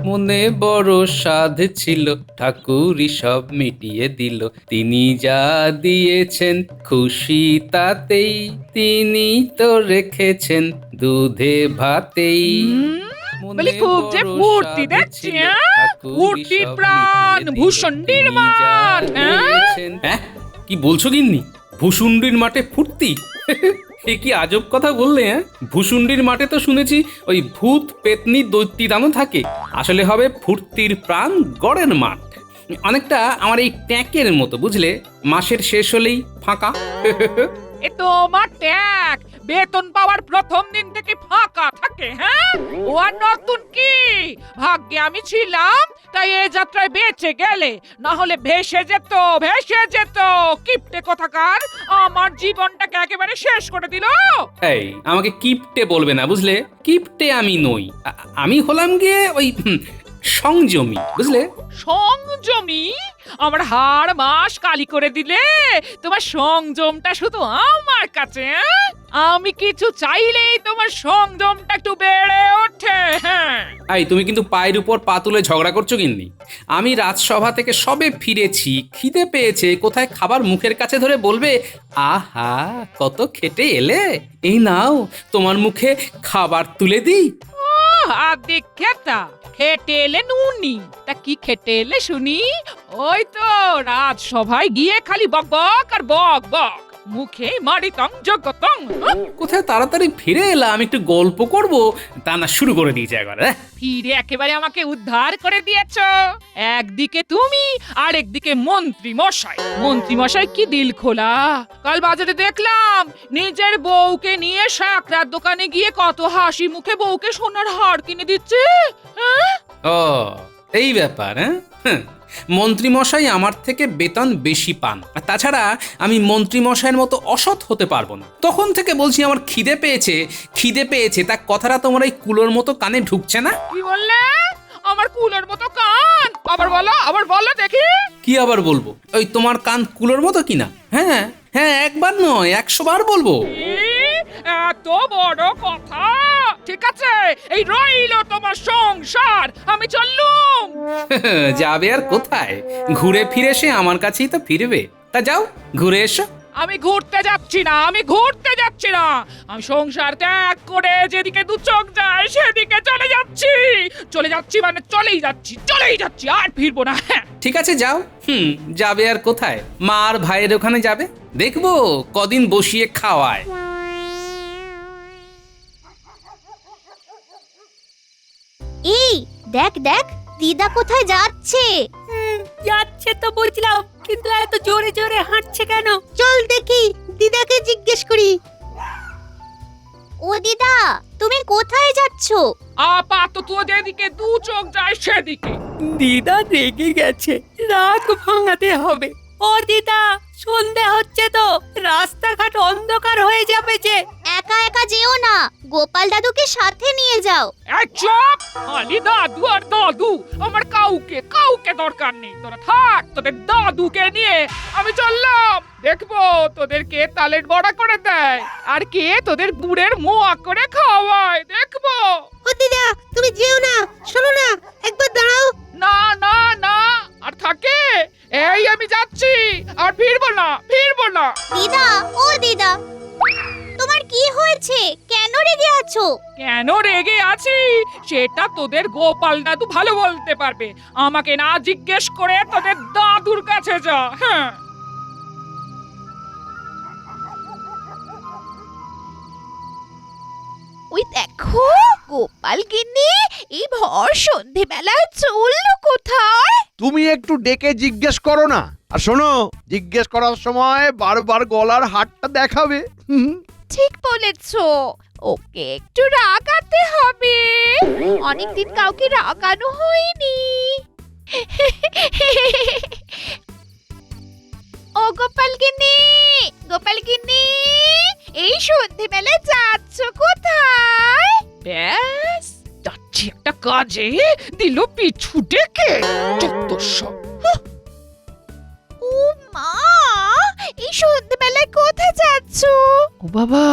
মনে বড় সাধ ছিল, ঠাকুরই সব মিটিয়ে দিল। তিনি যা দিয়েছেন খুশি তাতেই, তিনি তো রেখেছেন দুধে ভাতেই। বলি খুব যে ফুর্তি দেখছি, ফুর্তির প্রাণ ভূষণ্ডির মান। হ্যাঁ, কি বলছো গিন্নি? ভূষুণ্ডির মাঠে ফুর্তি? এ কি আজব কথা বললে? হ্যাঁ, ভূষুণ্ডির মাঠে তো শুনেছি ওই ভূত পেতনি দৈত্যি দানও থাকে। আসলে হবে ফুর্তির প্রাণ গড়ের মাঠ। অনেকটা আমার এই ট্যাঁকের মতো, বুঝলে? মাসের শেষ হলেই ফাঁকা। এ তোমার ট্যাগ বেতন পাওয়ার প্রথম দিন থেকে ফাঁকা থাকে। হ্যাঁ, ও আর নতুন কি? ভাগ্যে আমি ছিলাম তাই এ যাত্রায় বেঁচে গেলে, না হলে ভেসে যেত, ভেসে যেত। কিপটে কোথাকার আমার জীবনটাকে একেবারে শেষ করে দিল। এই, আমাকে কিপটে বলবে না, বুঝলে? কিপটে আমি নই, আমি হলাম গিয়ে ওই সংযমী, বুঝলে? সংযমী? আমার হাড় মাস কালি করে দিলে। তোমার সংযমটা শুধু আমার কাছে। আমি কিছু চাইলেই তোমার সংযমটা একটু বেড়ে ওঠে। হ্যাঁ, এই, তুমি কিন্তু পায়ের উপর পা তুলে ঝগড়া করছো গিন্নি। আমি রাজসভা থেকে সবে ফিরেছি, খিদে পেয়েছে, কোথায় খাবার মুখের কাছে ধরে বলবে, আহা কত খেটে এলে, এই নাও তোমার মুখে খাবার তুলে দিই। আদি খেতা খেটে এলে নুনি। তা কি খেটে এলে শুনি? ওই তো রাজসভায় গিয়ে খালি বক বক আর বক বক, মুখে মারিতং জগতং। কোথায় তাড়াতাড়ি ফিরে এলাম, একটু গল্প করব, তা না শুরু করে দিয়েছে একবার। ফিরে একেবারে আমাকে উদ্ধার করে দিয়েছো। একদিকে তুমি আর একদিকে মন্ত্রী মশাই। মন্ত্রী মশাই কি দিল খোলা! কাল বাজারে দেখলাম নিজের বউকে নিয়ে শাকরার দোকানে গিয়ে কত হাসি মুখে বউকে সোনার হার কিনে দিচ্ছে। হ্যাঁ, ও এই ব্যাপার। হ্যাঁ, মন্ত্রী মশাই আমার থেকে বেতন বেশি পান, আর তাছাড়া আমি মন্ত্রী মশাইয়ের মতো অসৎ হতে পারবো না। তখন থেকে বলছি আমার খিদে পেয়েছে, খিদে পেয়েছে, তা কথাটা তোমার এই কুলোর মতো কানে ঢুকছে না? কি বললে? আমার কুলোর মতো কান? আবার বলো দেখি। কি আবার বলবো? ওই তোমার কান কুলোর মতো কিনা? হ্যাঁ হ্যাঁ, একবার নয় 100 বার বলবো। এত বড় কথা! ঠিক আছে, এই রইলো তোমার সংসার, আমি চললুম। যাবে আর কোথায়? ঘুরে ফিরে সে আমার কাছেই তো ফিরবে। তা যাও, ঘুরে এসো। আমি ঘুরতে যাচ্ছি না, আমি ঘুরতে যাচ্ছি না। আমি সংসার ত্যাগ করে যেদিকে দু চোখ যায় সেদিকে চলে যাচ্ছি। চলে যাচ্ছি মানে চলেই যাচ্ছি, আর ফিরবো না। ঠিক আছে, যাও। যাবে আর কোথায়? মা আর ভাইয়ের ওখানে যাবে, দেখবো কদিন বসিয়ে খাওয়ায়। এই দেখ দেখ, দিদা কোথায় যাচ্ছে? যাচ্ছে তো বুঝলাম, কিন্তু এত জোরে জোরে হাঁটছে কেন? চল দেখি, দিদাকে জিজ্ঞেস করি। ও দিদা, তুমি কোথায় যাচ্ছো? আপাতত যেদিকে দু চোখ যায় সেদিকে। দিদা রেগে গেছে, রাগ ভাঙাতে হবে। ও দিদা, সন্ধে হচ্ছে তো, রাস্তাঘাট অন্ধকার হয়ে যাবে যে। একা একা যেও না, গোপাল দাদুকে সাথে নিয়ে যাও। এই চুপ! খালি দাদু আর দাদু, আমার কাউকে দরকার নেই। তোরা থাক তোদের দাদুকে নিয়ে, আমি চললাম। দেখবো তোদের কে তালের বড়া করে দেয় আর কে তোদের গুড়ের মোয়া করে খাওয়ায়, দেখবো। ও দিদা, তুমি যেও না, শোনো না, একবার দাঁড়াও। না না না, আর থাকে? এই আমি যাচ্ছি, আর ফিরবো না। দিদা, ও দিদা, তোমার কি হয়েছে? কেন রেগে আছো? কেন রেগে আছি সেটা তোদের গোপাল দাদু ভালো বলতে পারবে। আমাকে না জিজ্ঞেস করে তোদের দাদুর কাছে যা। হ্যাঁ, ওই দেখো, গোপাল গিন্নি এই ভর সন্ধেবেলায় চললো কোথায়? তুমি একটু ডেকে জিজ্ঞেস করো না। আর শোনো, জিজ্ঞেস করার সময় বারবার গলার হাতটা দেখাবে। ঠিক বলেছো, ওকে একটু রাগাতে হবে। অনেকদিন কাউকে রাগানো হয়নি। ও গোপাল গিন্নি, এই সন্ধেবেলায় যাচ্ছ কোথায়? ব্যাস যাচ্ছি একটা কাজে, দিল পিছু ডেকে। চত্বরসব। ও মা, এই সন্ধেবেলায় কোথায় যাচ্ছ? ও বাবা,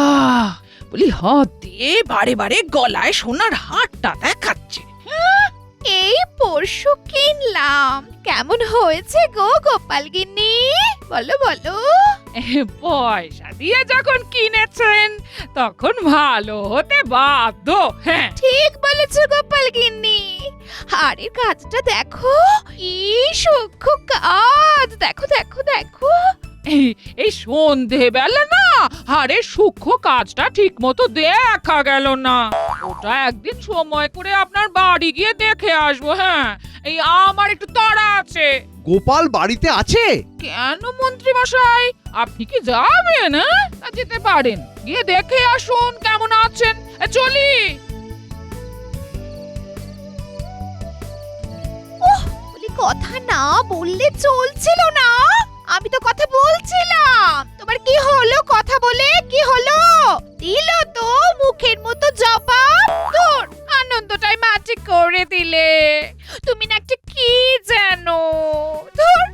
বলি হাত দিয়ে বারে বারে গলায় সোনার হারটা দেখাচ্ছে। এই কেমন হয়েছে গো গোপাল গিন্নি? বলো বলো। পয়সা দিয়ে যখন কিনেছেন তখন ভালো হতে বাধ্য। হ্যাঁ, ঠিক বলেছো গোপাল গিন্নি। হাড়ের কাজটা দেখো, কি সূক্ষ্ম কাজ। দেখো দেখো দেখো। এই সন্ধেবেলা না আরে সূক্ষ্ম কাজটা ঠিক মতো দেখা গেল না। ওটা একদিন সময় করে আপনার বাড়ি গিয়ে দেখে আসবো। হ্যাঁ, এই আমার একটু তাড়া আছে। গোপাল বাড়িতে আছে? কেন মন্ত্রী মশাই, আপনি কি যাবেন? হ্যাঁ, তা যেতে পারেন, গিয়ে দেখে আসুন কেমন আছেন। চলি। বলি কথা না বললে চলছিল না। আমি তো কথা বলছিলাম। তোমার কি হলো কথা বলে? কি হলো? দিল তো মুখের মতো জবাব। তোর আনন্দটাই মাটি করে দিলে। তুমি না একটা কি জানো? ধুর।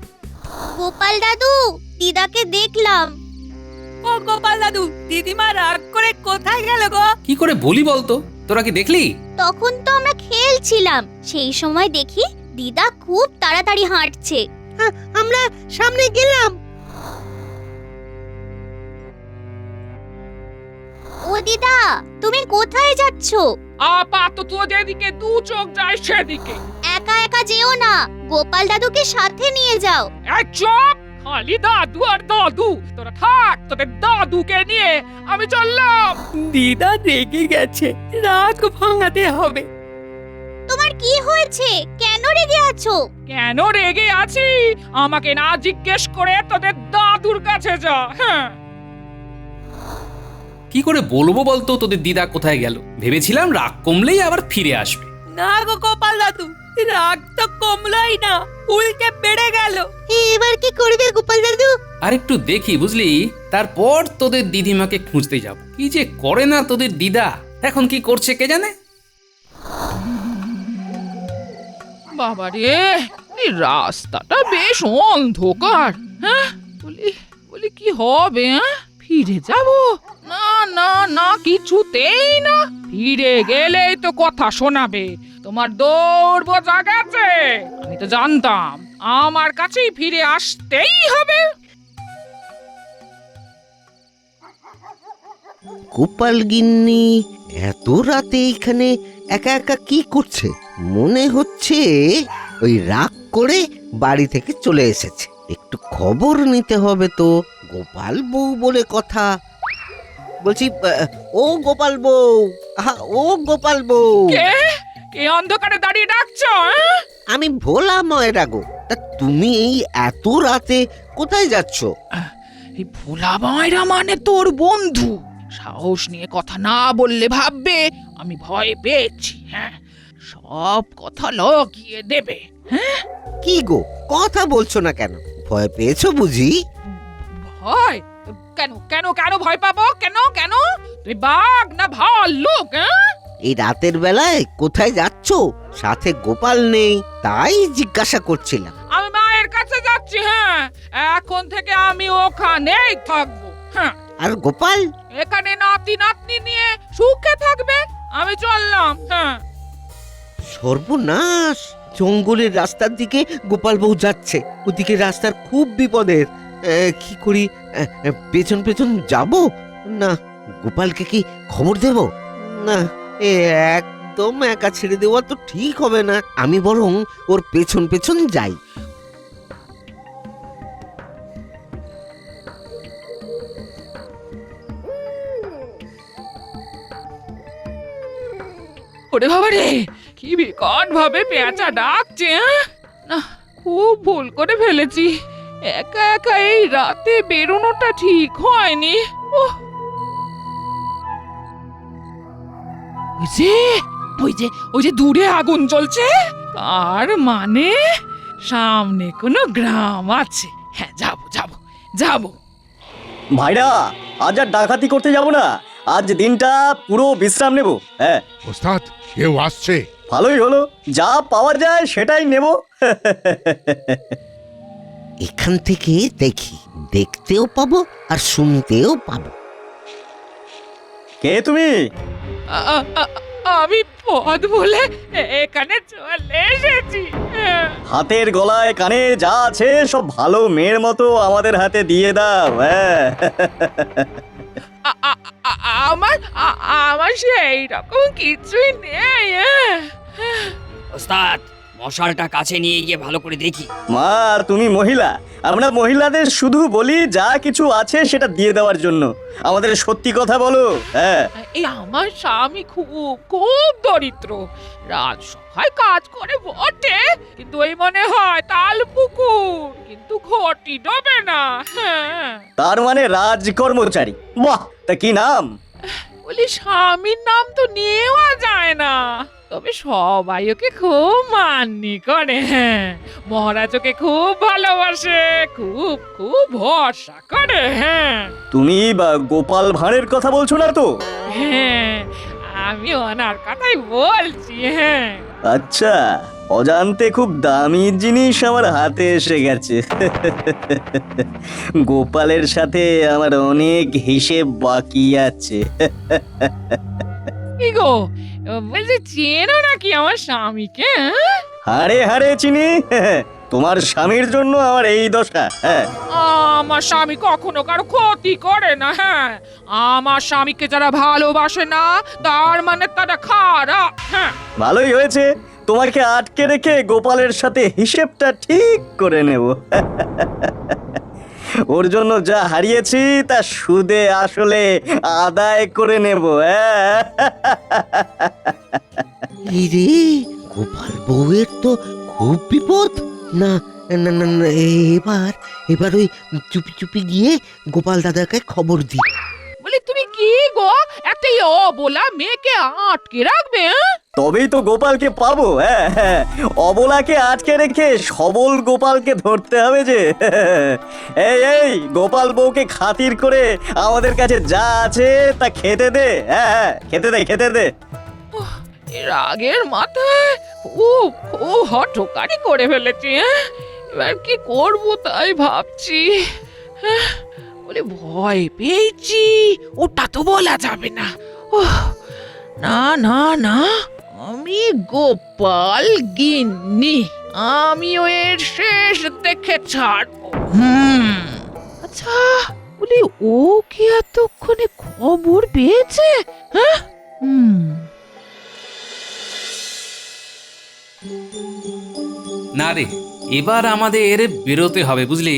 গোপাল দাদু, দিদাকে দেখলাম। ও গোপাল দাদু, দিদিমা রাগ করে কোথায় গেল গো? কি করে বলি বলতো, তোরা কি দেখলি? তখন তো আমরা খেলছিলাম, সেই সময় দেখি দিদা খুব তাড়াতাড়ি হাঁটছে। আমরা সামনে গেলাম। ও দিদা, তুমি কোথায় যাচ্ছ? আপাতত যেদিকে দু চোখ যায় সেদিকে। একা একা যেও না, গোপাল দাদুকে সাথে নিয়ে যাও। এই চুপ! খালি দাদু আর দাদু। তোরা থাক, তোদের দাদুকে নিয়ে আমি চললাম। দিদা রেগে গেছে, রাগ ভাঙাতে হবে। তোমার কি হয়েছে? কেন রেগে আছো? কেন রেগে আছি আমাকে না জিজ্ঞেস করে তোদের দাদুর কাছে যা। হ্যাঁ, কি করে বলবো বলতো তোদের দিদা কোথায় গেল? ভেবেছিলাম রাগ কমলেই আবার ফিরে আসবে। না গো গোপাল দাদু, রাগ তো কমলোই না, উল্টে বেড়ে গেল। এবার কি করবে গোপাল দাদু? আর একটু দেখি বুঝলি, তারপর তোদের দিদিমাকে খুঁজতে যাব। কি যে করে না তোদের দিদা, এখন কি করছে কে জানে। বাবারে, এই রাস্তাটা বেশ অন্ধকার। হ্যাঁ, বলি কি হবে? হ্যাঁ, ফিরে যাব? না না না, কিছুতেই না। ফিরে গেলেই তো কথা শোনাবে। তোমার দৌড় বোঝা গেছে। আমি তো জানতাম আমার কাছেই ফিরে আসতেই হবে। গোপাল গিন্নি এত রাতে এখানে একা একা কি করছে? মনে হচ্ছে ওই রাগ করে বাড়ি থেকে চলে এসেছে। একটু খবর নিতে হবে তো। গোপাল বউ বলে কথা। বলছি, ও গোপাল বউ, ও গোপাল বউ। কে কে অন্ধকারে দাঁড়িয়ে ডাকছো? হ্যাঁ? আমি ভোলা ময়রা গো। তা তুমি এই এত রাতে কোথায় যাচ্ছ? এই ভোলা ময়রা মানে তোর বন্ধু। সাহস নিয়ে কথা না বললে ভাববে আমি ভয় পেয়েছি। হ্যাঁ, সব কথা লগিয়ে দেবে। হ্যাঁ, কি গো কথা বলছো না কেন? ভয় পেয়েছো বুঝি? ভয়? কেন কেন কেন ভয় পাবো? কেন কেন? তুই বাঘ না ভাল্লুক? হ্যাঁ, এই রাতের বেলায় কোথায় যাচ্ছ? সাথে গোপাল নেই, তাই জিজ্ঞাসা করছিলাম। আমি মায়ের কাছে যাচ্ছি। হ্যাঁ, এখন থেকে আমি ওখানেই থাকবো। হ্যাঁ, আর গোপাল? এখানে নাতি নাতনি নিয়ে সুখে থাকবে। আমি চললাম। হ্যাঁ, সর্বনাশ! জঙ্গলের রাস্তার দিকে গোপাল বউ যাচ্ছে। ওদিকে রাস্তার খুব বিপদের। কি করি? পেছন পেছন যাব না গোপালকে কি খবর দেব? না, একদম একা ছেড়ে দেওয়া তো ঠিক হবে না। আমি বরং ওর পেছন পেছন যাই। ওরে বাবা রে, কি বিকট ভাবে পেঁচা ডাকছে। হ্যাঁ? না, খুব ভুল করে ফেলেছি। একা একা এই রাতে বেরোনোটা ঠিক হয়নি। ওহ, ওই যে দূরে আগুন জ্বলছে, তার মানে সামনে কোনো গ্রাম আছে। হ্যাঁ, যাবো যাবো যাবো। ভাইরা, আজ আর ডাকাতি করতে যাব না। আজ দিনটা পুরো বিশ্রাম নেব। হ্যাঁ, ওস্তাদ, কেউ আসছে। ভালোই হলো, যা পাওয়া যায় সেটাই নেব। এখান থেকে দেখি, দেখতেও পাবো আর শুনতেও পাবো। কে তুমি? আমি পথ বলে এখানে চলে এসেছি। হ্যাঁ। হাতের গলায় কানে যা আছে সব ভালো মেয়ের মতো আমাদের হাতে দিয়ে দাও, হ্যাঁ। আমার আমার সেই রকম কিছুই নেই। ওস্তাদ মশালটা কাছে নিয়ে গিয়ে ভালো করে দেখি। মা, তুমি মহিলা, আমরা মহিলাদের শুধু বলি যা কিছু আছে সেটা দিয়ে দেওয়ার জন্য। আমাদের সত্যি কথা বলো, হ্যাঁ। এই আমার স্বামী খুব খুব দরিদ্র, রাজসভায় কাজ করে বটে, কিন্তু ওই মনে হয় তাল পুকুর, কিন্তু ঘটি ডোবে না। হ্যাঁ, তার মানে রাজকর্মচারী, বাহ! তা কি নাম? বলি স্বামীর নাম তো নেওয়া যায় না, তবে সবাই ওকে খুব মান্যি করে। হ্যাঁ, মহারাজ ওকে খুব ভালোবাসে, খুব খুব ভরসা করে। হ্যাঁ তুমি গোপাল ভাঁড়ের কথা বলছো না তো? হ্যাঁ, আমি ওনার কথাই বলছি। হ্যাঁ, আচ্ছা, অজান্তে খুব দামি জিনিস আমার হাতে এসে গেছে। গোপালের সাথে আমার অনেক হিসেব বাকি আছে। কি গো, বলছি চেনো নাকি আমার স্বামীকে? হাড়ে হাড়ে চিনি। তোমার স্বামীর জন্য আমার এই দশা। হ্যাঁ, আমার স্বামী কখনো কারো ক্ষতি করে না। হ্যাঁ, আমার স্বামীকে যারা ভালোবাসে না তার মানে তারা খারাপ। হ্যাঁ, ভালোই হয়েছে, তোমাকে আটকে রেখে গোপালের সাথে হিসেবটা ঠিক করে নেব। ওর জন্য যা হারিয়েছি তা সুদে আসলে আদায় করে নেব। হ্যাঁ, এই রে, গোপাল বউয়ের তো খুব বিপদ। না না না না, এবার এবার ওই চুপি চুপি গিয়ে গোপাল দাদাকে খবর দি। বলি তুমি কি গো, এতই অবলা মেয়েকে আটকে রাখবে? হ্যাঁ? তবেই তো গোপালকে পাবো। হ্যাঁ, হ্যাঁ, অবলাকে আটকে রেখে সবল গোপালকে ধরতে হবে যে। এই এই, গোপাল বউকে খাতির করে আমাদের কাছে যা আছে তা খেতে দে। হ্যাঁ হ্যাঁ, খেতে দে, খেতে দে। এর আগের মাথায় খুব খুব হঠকারি করে ফেলেছি। হ্যাঁ, এবার কি করব তাই ভাবছি। হ্যাঁ, বলে ভয় পেয়েছি, ওটা তো বলা যাবে না। ওহ, না না না, আমি গোপাল গিন্নি, আমিও এর শেষ দেখে ছাড়বো। আচ্ছা, বলি ও কি এতক্ষণে খবর পেয়েছে? হ্যাঁ, না রে, এবার আমাদের বেরোতে হবে বুঝলি।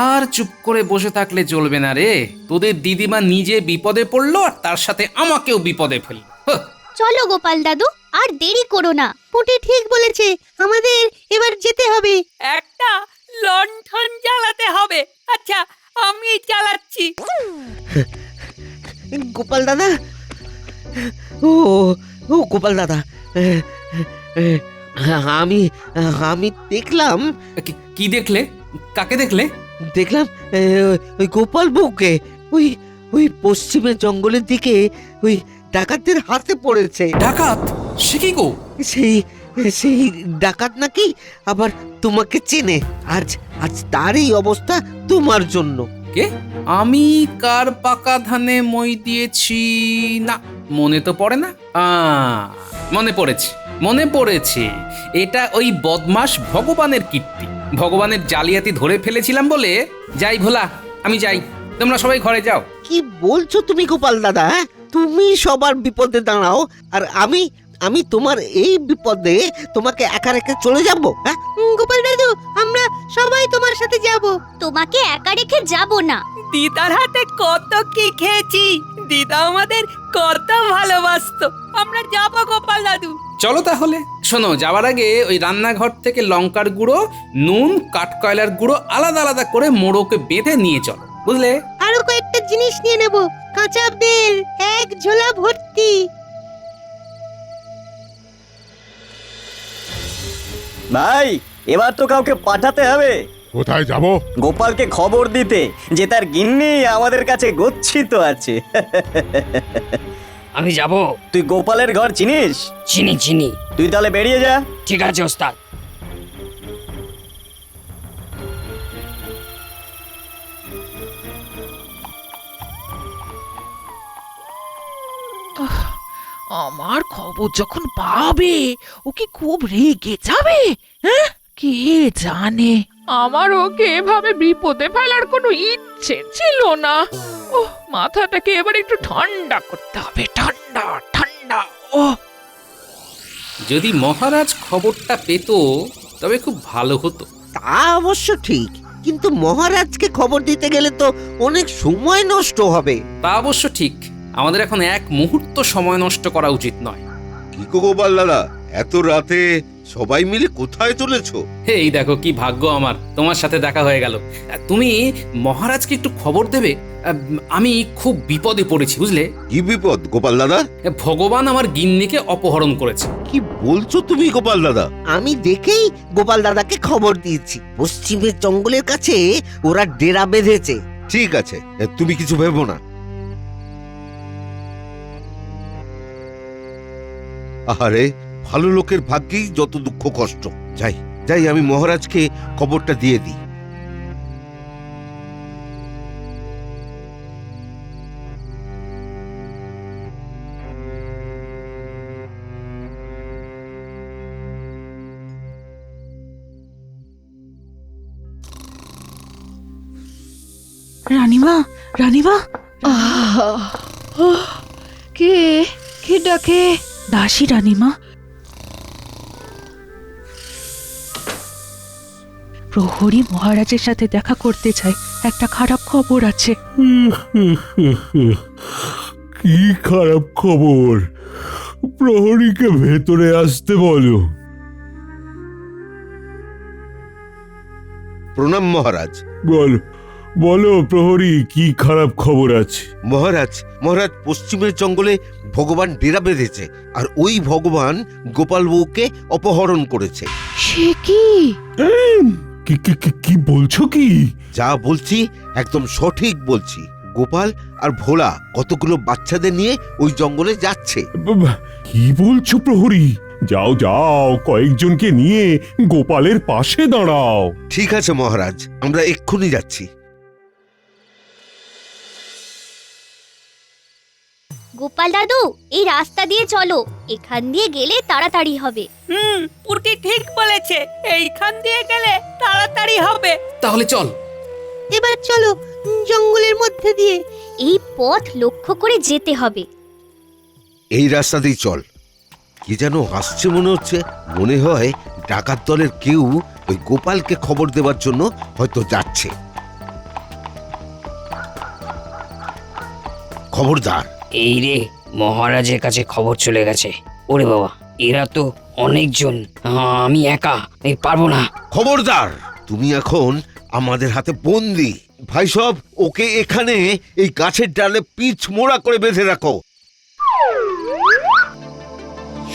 আর চুপ করে বসে থাকলে চলবে না রে। তোদের দিদিমা নিজে বিপদে পড়লো আর তার সাথে আমাকেও বিপদে ফেললো। হ্যাঁ, চলো গোপাল দাদু, আর দেরি করো না। পুটি ঠিক বলেছে, আমাদের এবার যেতে হবে। একটা লণ্ঠন জ্বালাতে হবে। আচ্ছা, আমি চালাচ্ছি। গোপাল দাদা, ও ও গোপাল দাদা, আমি আমি দেখলাম কি দেখলে? কাকে দেখলে? দেখলাম ওই গোপাল বউকে ওই ওই পশ্চিমের জঙ্গলের দিকে ওই ডাকাতদের হাতে পড়েছে। ডাকাত? সে কি গো? সেই সেই ডাকাত নাকি আবার তোমাকে চেনে। আজ আজ তারই অবস্থা তোমার জন্য। কে? আমি কার পাকা ধানে মই দিয়েছি? না, মনে তো পড়ে না। মনে পড়েছে, মনে পড়েছে। এটা ওই বদমাস ভগবানের কীর্তি। ভগবানের জালিয়াতি ধরে ফেলেছিলাম বলে। যাই ভোলা, আমি যাই, তোমরা সবাই ঘরে যাও। কি বলছো তুমি গোপাল দাদা? হ্যাঁ? তুমি সবার বিপদে দাঁড়াও আর আমি আমি তোমার এই বিপদে তোমাকে একা রেখে চলে যাব? হ্যাঁ গোপাল দাদু, আমরা সবাই তোমার সাথে যাব। তোমাকে একা রেখে যাব না। দিদার হাতে কত কি খেয়েছি, দিদা আমাদের কত ভালোবাসতো। আমরা যাবো গোপাল দাদু। চলো তাহলে। শোনো, যাওয়ার আগে ওই রান্নাঘর থেকে লঙ্কার গুঁড়ো, নুন, কাঠকয়লার গুঁড়ো আলাদা আলাদা করে মোড়োকে বেঁধে নিয়ে চলো, বুঝলে? আরো কয়েকটা জিনিস নিয়ে নেব। কাঁচা বেল এক ঝোলা ভর্তি। ভাই, এবার তো কাউকে পাঠাতে হবে। কোথায় যাব? গোপালকে খবর দিতে যে তার গিন্নি আমাদের কাছে গচ্ছিত আছে। আমি যাব। তুই গোপালের ঘর চিনিস? চিনি চিনি। তুই তাহলে বেরিয়ে যা। ঠিক আছে ওস্তাদ। আমার খবর যখন পাবে ও কি খুব রেগে যাবে? হ্যাঁ, কে জানে, আমার ওকে এভাবে বিপদে ফেলার কোনো ইচ্ছে ছিল না। ওহ, মাথাটাকে এবার একটু ঠান্ডা করতে হবে, ঠান্ডা ঠান্ডা। ও যদি মহারাজ খবরটা পেত তবে খুব ভালো হতো। তা অবশ্য ঠিক, কিন্তু মহারাজকে খবর দিতে গেলে তো অনেক সময় নষ্ট হবে। তা অবশ্য ঠিক, আমাদের এখন এক মুহূর্ত সময় নষ্ট করা উচিত নয়। কি গো গোপাল দাদা, এত রাতে সবাই মিলে কোথায় চলেছো? এই দেখো কি ভাগ্য আমার, তোমার সাথে দেখা হয়ে গেল। তুমি মহারাজকে একটু খবর দেবে, আমি খুব বিপদে পড়েছি বুঝলে। কি বিপদ গোপাল দাদা? ভগবান আমার গিন্নিকে অপহরণ করেছে। কি বলছো তুমি গোপাল দাদা? আমি দেখেই গোপাল দাদাকে খবর দিয়েছি, পশ্চিমের জঙ্গলের কাছে ওরা ডেরা বেঁধেছে। ঠিক আছে, তুমি কিছু ভেবো না। আরে ভালো লোকের ভাগ্যেই যত দুঃখ কষ্ট। যাই যাই, আমি মহারাজকে খবরটা দিয়ে দিই। রানীমা, রানীমা, কে কে ডাকে? দাসী রানীমা। প্রহরী মহারাজের সাথে দেখা করতে চাই, একটা খারাপ খবর আছে। কি খারাপ খবর? প্রহরীকে ভেতরে আসতে বলো। প্রণাম মহারাজ। বলো বলো প্রহরী, কি খারাপ খবর আছে? মহারাজ, মহারাজ পশ্চিমের জঙ্গলে ভগবান ডেরা বেঁধেছে, আর ওই ভগবান গোপাল বউকে অপহরণ করেছে। সে কি? কি কি কি- কি বলছো কি? যা বলছি একদম সঠিক বলছি। গোপাল আর ভোলা কতগুলো বাচ্চাদের নিয়ে ওই জঙ্গলে যাচ্ছে। কি বলছো প্রহরী? যাও যাও, কয়েকজনকে নিয়ে গোপালের পাশে দাঁড়াও। ঠিক আছে মহারাজ, আমরা এক্ষুনি যাচ্ছি। গোপাল দাদু, এই রাস্তা দিয়ে চলো, এখান দিয়ে গেলে তাড়াতাড়ি হবে। পুরকি ঠিক বলেছে, এইখান দিয়ে গেলে তাড়াতাড়ি হবে। তাহলে চল। এবার চলো জঙ্গলের মধ্যে দিয়ে। এই পথ লক্ষ্য করে যেতে হবে। এই রাস্তাতেই চল। কি যেন আসছে মনে হচ্ছে, মনে হয় ডাকাত দলের কেউ ওই গোপালকে খবর দেওয়ার জন্য হয়তো যাচ্ছে। খবরদার। এই রে, মহারাজের কাছে খবর চলে গেছে। ওরে বাবা, এরা তো অনেকজন, আমি একা পারবো না। খবরদার, তুমি এখন আমাদের হাতে বন্দি। ভাই সব, ওকে এখানে এই গাছের ডালে পিচ মোড়া করে বেঁধে রাখো।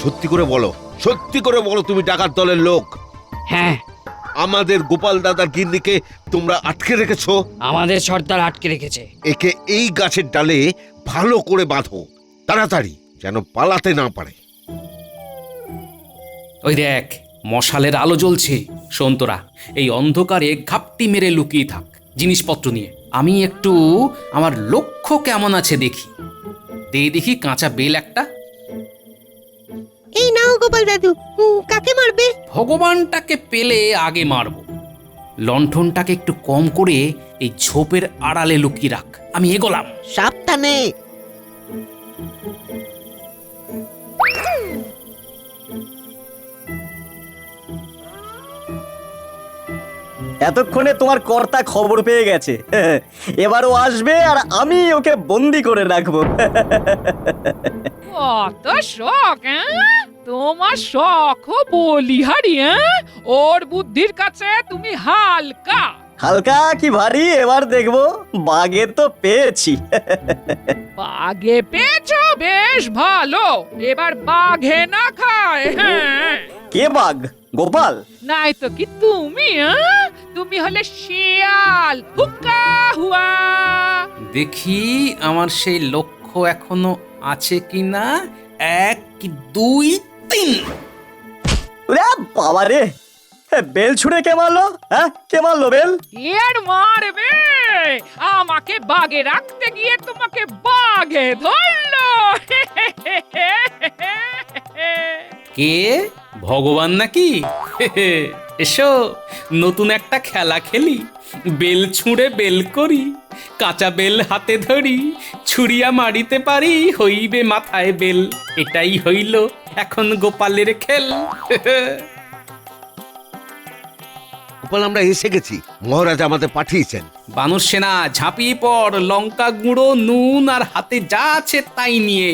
সত্যি করে বলো, সত্যি করে বলো, তুমি ডাকাত দলের লোক? হ্যাঁ, আমাদের গোপাল দাদার গিন্নিকে তোমরা আটকে রেখেছো। আমাদের সর্দার আটকে রেখেছে। একে এই গাছের ডালে ভালো করে বাঁধো, তাড়াতাড়ি, যেন পালাতে না পারে। ওই দেখ, মশালের আলো জ্বলছে। শোন তোরা, এই অন্ধকারে ঘাপটি মেরে লুকিয়ে থাক জিনিসপত্র নিয়ে। আমি একটু আমার লক্ষ্য কেমন আছে দেখি। দেখি কাঁচা বেল একটা। এই নাও গোপাল দাদু, কাকে মারবে? ভগবানটাকে পেলে আগে মারব। লণ্ঠনটাকে একটু কম করে এই ঝোপের আড়ালে লুকিয়ে রাখ। আমি এগোলাম। সাবধানে। এতক্ষণে তোমার কর্তা খবর পেয়ে গেছে। এবারও আসবে আর আমি ওকে বন্দি করে রাখবো। কত শখ, তোমার শখ বলিহারি। ওর বুদ্ধির কাছে তুমি হালকা। হালকা কি ভারী, এবার দেখবো। বাগে তো পেয়েছি। বাঘে পেয়েছো, বেশ ভালো। এবার বাঘে না খায়। কে বাঘ? গোপাল? নাই তো কি তুমি? তুমি হলে শিয়াল। হুক্কা হুয়া। দেখি আমার সেই লক্ষ্য এখনো আছে কিনা। 1 কি 2 3। বাবা রে, বেল ছুড়ে কে মারলো? হ্যাঁ, কে মারলো বেল? এর মারবে? আমাকে বাগে রাখতে গিয়ে তোমাকে বাগে ধরলো। কে? ভগবান নাকি? এসো নতুন একটা খেলা খেলি, বেল ছুঁড়ে বেল করি, কাঁচা বেল হাতে ধরি, ছুরিয়া মারিতে পারি, হইবে মাথায় বেল। এটাই হইল এখন গোপালের খেল। গোপাল, আমরা এসে গেছি, মহারাজ আমাদের পাঠিয়েছেন। বানর সেনা ঝাঁপিয়ে পড়, লঙ্কা গুঁড়ো, নুন আর হাতে যা আছে তাই নিয়ে।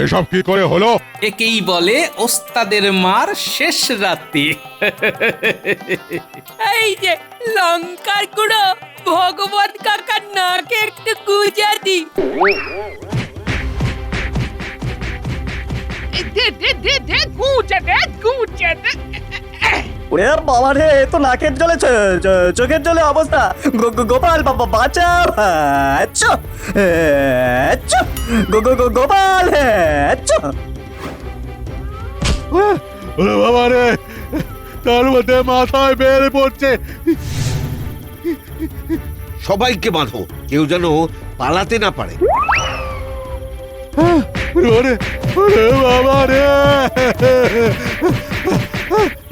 এসব কি করে হলো? একেই বলে ওস্তাদের মার শেষ রাতে। এই যে লঙ্কার গুঁড়ো, ভগবত কাকার নাকে একটু গুজা দি। দে দে দে দে গুজে দে গুজে দে। ওরে বাবা রে, এ তো নাকের জলে চোখের জলে অবস্থা। গোপাল বাবা বাঁচা। আচ্ছা আচ্ছা, গোপাল। আচ্ছা, ওরে বাবা রে, তার মধ্যে মাথায় বের পড়ছে। সবাইকে বাঁধো, কেউ যেন পালাতে না পারে। ওরে ওরে বাবা রে।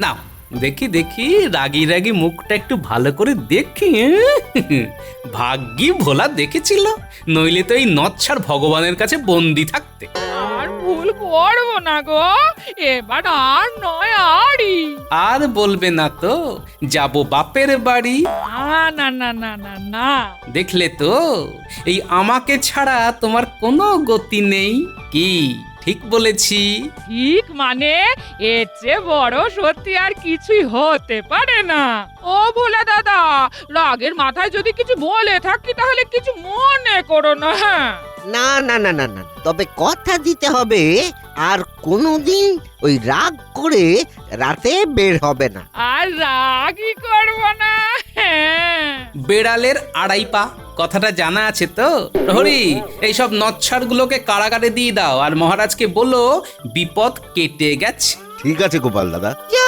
নাও দেখি দেখি, রাগি রাগি মুখটা একটু ভালো করে দেখি। ভাগ্যি ভোলা দেখেছিল, নইলে তো এই নচ্ছার ভগবানের কাছে বন্দি থাকতে। আর ভুল করবো না গো, এবার আর নয় আরই। আর বলবে না তো, যাব বাপের বাড়ি। না না না না না। দেখলে তো, এই আমাকে ছাড়া তোমার কোনো গতি নেই। কি ঠিক বলেছি? ঠিক মানে এর চেয়ে বড় সত্যি আর কিছুই হতে পারে না। ও ভোলা দাদা, রাগের মাথায় যদি কিছু বলে থাকি তাহলে কিছু মনে করো না। হ্যাঁ, না না না না না, তবে কথা দিতে হবে আর কোনোদিন ওই রাগ করে রাতে বের হবে না। আর রাগই করবো না। হ্যাঁ, বেড়ালের আড়াই পা কথাটা জানা আছে তো? প্রহরী, এইসব নচ্ছার গুলোকে কারাগারে দিয়ে দাও, আর মহারাজকে বলো বিপদ কেটে গেছে। ঠিক আছে গোপাল দাদা। যা